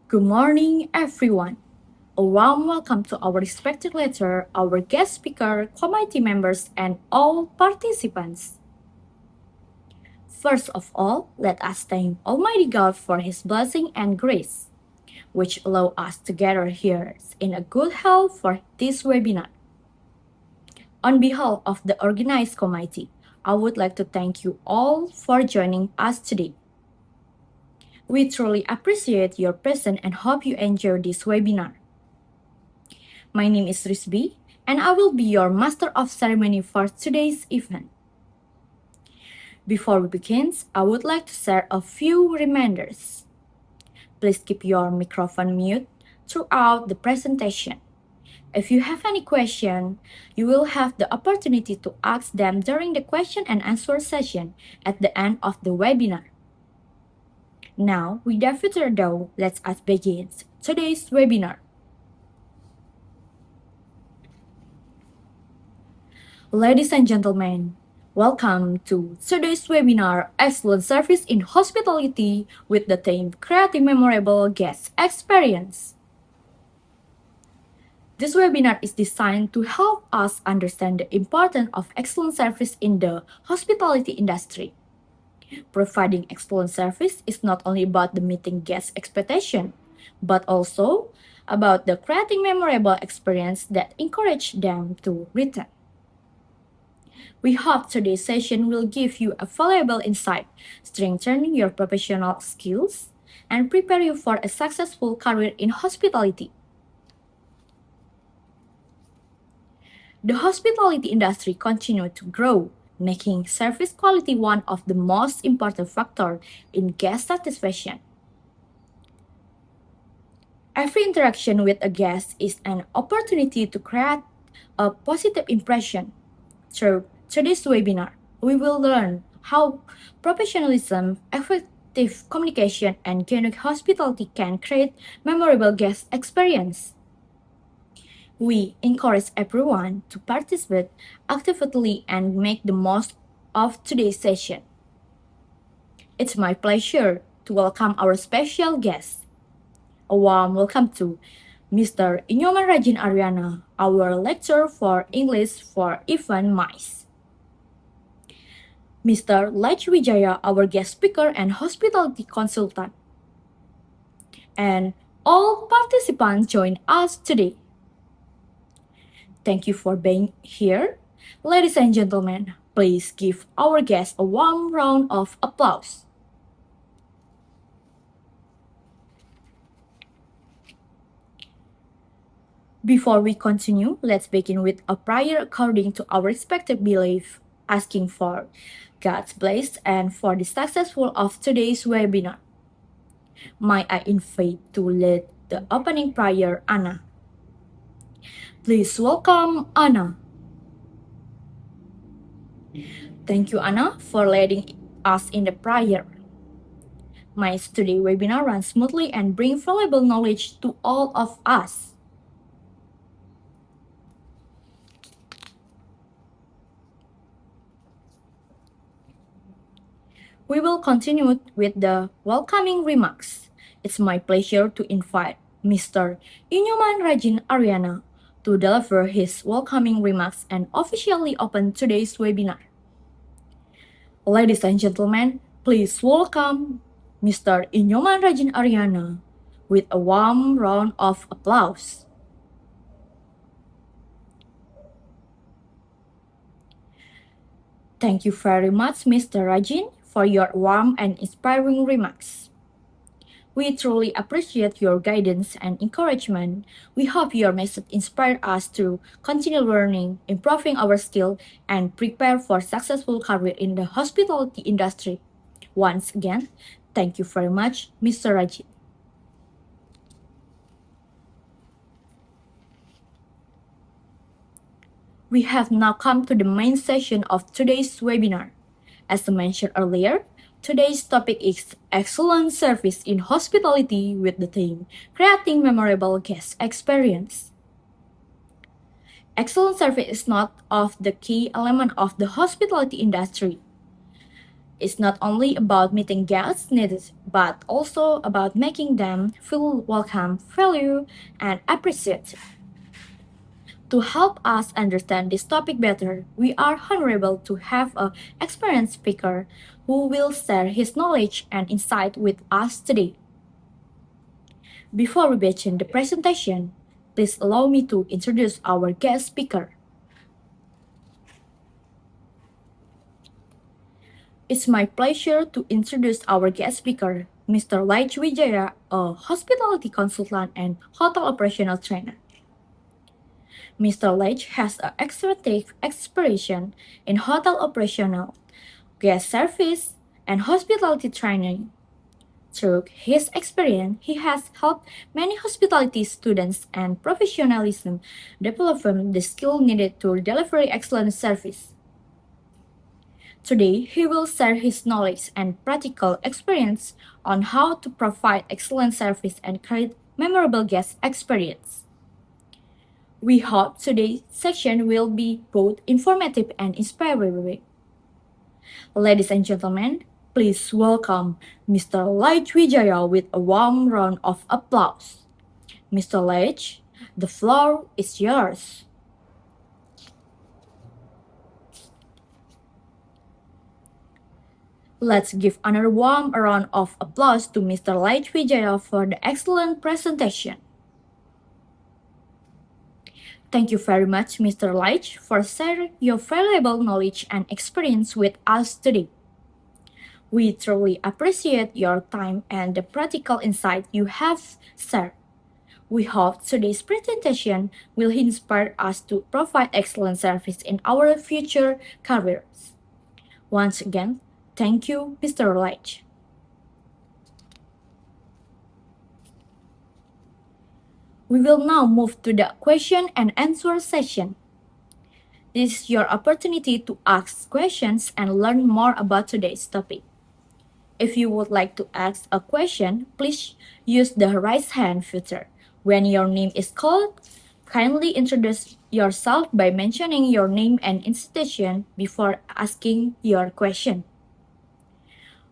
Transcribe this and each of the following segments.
Good morning, everyone. A warm welcome to our respected letter, our guest speaker, committee members, and all participants. First of all, let us thank Almighty God for His blessing and grace, which allow us to gather here in a good health for this webinar. On behalf of the organized committee, I would like to thank you all for joining us today. We truly appreciate your presence and hope you enjoy this webinar. My name is Risby, and I will be your Master of Ceremony for today's event. Before we begin, I would like to share a few reminders. Please keep your microphone mute throughout the presentation. If you have any question, you will have the opportunity to ask them during the question and answer session at the end of the webinar. Now, without further ado, let us begin today's webinar. Ladies and gentlemen, welcome to today's webinar, Excellent Service in Hospitality, with the theme Creating Memorable Guest Experience. This webinar is designed to help us understand the importance of excellent service in the hospitality industry. Providing excellent service is not only about the meeting guest expectation, but also about the creating memorable experience that encourage them to return. We hope today's session will give you a valuable insight, strengthen your professional skills, and prepare you for a successful career in hospitality. The hospitality industry continues to grow, making service quality one of the most important factors in guest satisfaction. Every interaction with a guest is an opportunity to create a positive impression. Through today's webinar, we will learn how professionalism, effective communication, and genuine hospitality can create memorable guest experience. We encourage everyone to participate actively and make the most of today's session. It's my pleasure to welcome our special guest. A warm welcome to Mr. Inyoman Rajin Ariana, our lecturer for English for Event MICE. Mr. Laj Wijaya, our guest speaker and hospitality consultant. And all participants join us today. Thank you for being here. Ladies and gentlemen, please give our guest a warm round of applause. Before we continue, let's begin with a prayer according to our respective belief, asking for God's blessing and for the successful of today's webinar. May I invite to lead the opening prayer, Anna. Please welcome Anna. Thank you, Anna, for leading us in the prayer. May today's webinar run smoothly and bring valuable knowledge to all of us. We will continue with the welcoming remarks. It's my pleasure to invite Mr. Inyoman Rajin Ariana to deliver his welcoming remarks and officially open today's webinar. Ladies and gentlemen, please welcome Mr. Inyoman Rajin Ariana with a warm round of applause. Thank you very much, Mr. Rajin, for your warm and inspiring remarks. We truly appreciate your guidance and encouragement. We hope your message inspires us to continue learning, improving our skill, and prepare for successful career in the hospitality industry. Once again, thank you very much, Mr. Rajin. We have now come to the main session of today's webinar. As mentioned earlier, today's topic is Excellent Service in Hospitality with the theme Creating Memorable Guest Experience. Excellent service is not of the key element of the hospitality industry. It's not only about meeting guests' needs, but also about making them feel welcome, valued, and appreciated. To help us understand this topic better, we are honorable to have an experienced speaker who will share his knowledge and insight with us today. Before we begin the presentation, please allow me to introduce our guest speaker. It's my pleasure to introduce our guest speaker, Mr. Laich Wijaya, a hospitality consultant and hotel operational trainer. Mr. Laich has an extensive experience in hotel operational, guest service, and hospitality training. Through his experience, he has helped many hospitality students and professionalism develop the skill needed to deliver excellent service. Today, he will share his knowledge and practical experience on how to provide excellent service and create memorable guest experience. We hope today's section will be both informative and inspiring. Ladies and gentlemen, please welcome Mr. Laich Wijaya with a warm round of applause. Mr. Laich, the floor is yours. Let's give another warm round of applause to Mr. Laich Wijaya for the excellent presentation. Thank you very much, Mr. Laich, for sharing your valuable knowledge and experience with us today. We truly appreciate your time and the practical insight you have shared. We hope today's presentation will inspire us to provide excellent service in our future careers. Once again, thank you, Mr. Laich. We will now move to the question and answer session. This is your opportunity to ask questions and learn more about today's topic. If you would like to ask a question, please use the raise hand feature. When your name is called, kindly introduce yourself by mentioning your name and institution before asking your question.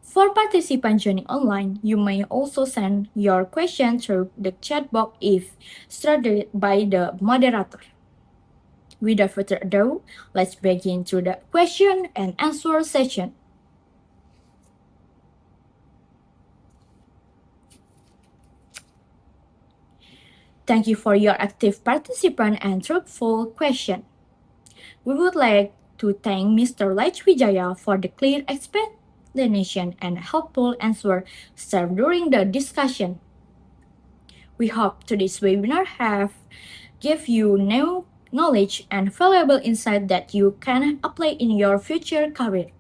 For participants joining online, you may also send your question through the chat box if started by the moderator. Without further ado, let's begin to the question and answer session. Thank you for your active participation and truthful question. We would like to thank Mr. Laich Wijaya for the clear explanation and helpful answer served during the discussion. We hope today's webinar have give you new knowledge and valuable insight that you can apply in your future career.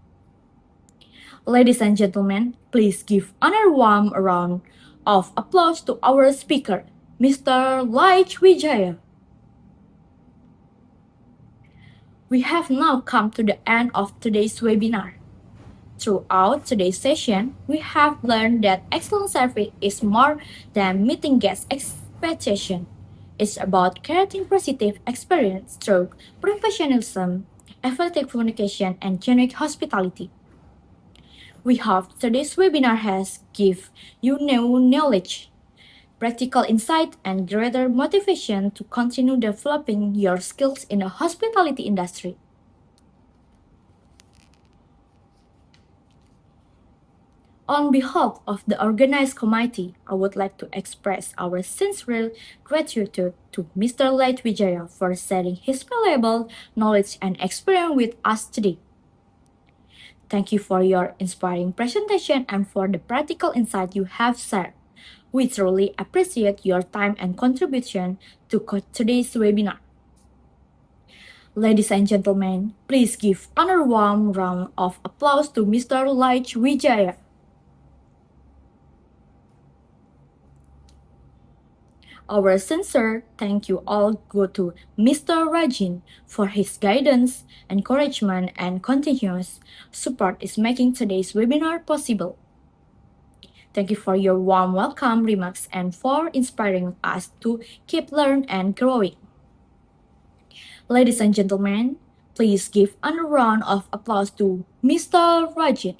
Ladies and gentlemen, please give another warm round of applause to our speaker, Mr. Laich Wijaya. We have now come to the end of today's webinar. Throughout today's session, we have learned that excellent service is more than meeting guest expectations. It's about creating positive experience through professionalism, effective communication, and genuine hospitality. We hope today's webinar has given you new knowledge, practical insight, and greater motivation to continue developing your skills in the hospitality industry. On behalf of the organized committee, I would like to express our sincere gratitude to Mr. Laich Wijaya for sharing his valuable knowledge and experience with us today. Thank you for your inspiring presentation and for the practical insight you have shared. We truly appreciate your time and contribution to today's webinar. Ladies and gentlemen, please give another warm round of applause to Mr. Laich Wijaya. Our sincere thank you all go to Mr. Rajin for his guidance, encouragement, and continuous support is making today's webinar possible. Thank you for your warm welcome remarks and for inspiring us to keep learning and growing. Ladies and gentlemen, please give a round of applause to Mr. Rajin.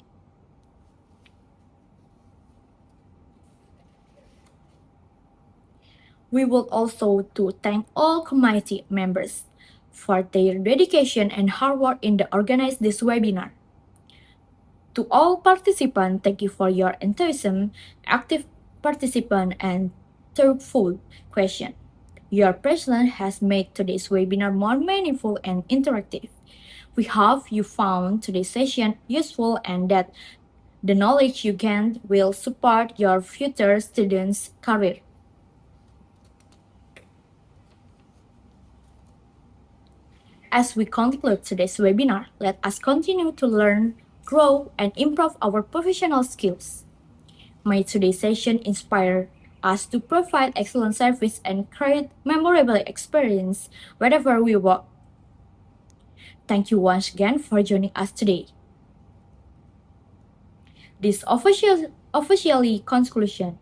We would also to thank all committee members for their dedication and hard work in the organize this webinar. To all participants, thank you for your enthusiasm, active participation, and thoughtful question. Your presence has made today's webinar more meaningful and interactive. We hope you found today's session useful and that the knowledge you gained will support your future students' career. As we conclude today's webinar, let us continue to learn, grow, and improve our professional skills. May today's session inspire us to provide excellent service and create memorable experience wherever we work. Thank you once again for joining us today. This officially conclusion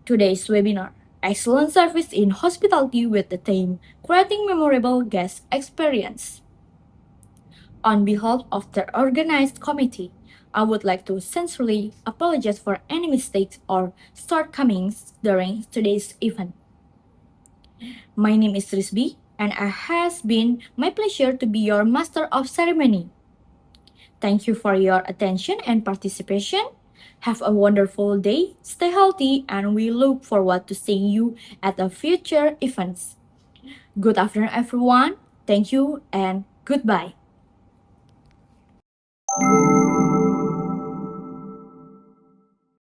today's webinar. Excellent service in hospitality with the theme Creating Memorable Guest Experience. On behalf of the organized committee, I would like to sincerely apologize for any mistakes or shortcomings during today's event. My name is Risby, and it has been my pleasure to be your master of ceremony. Thank you for your attention and participation. Have a wonderful day, stay healthy, and we look forward to seeing you at the future events. Good afternoon, everyone. Thank you and goodbye.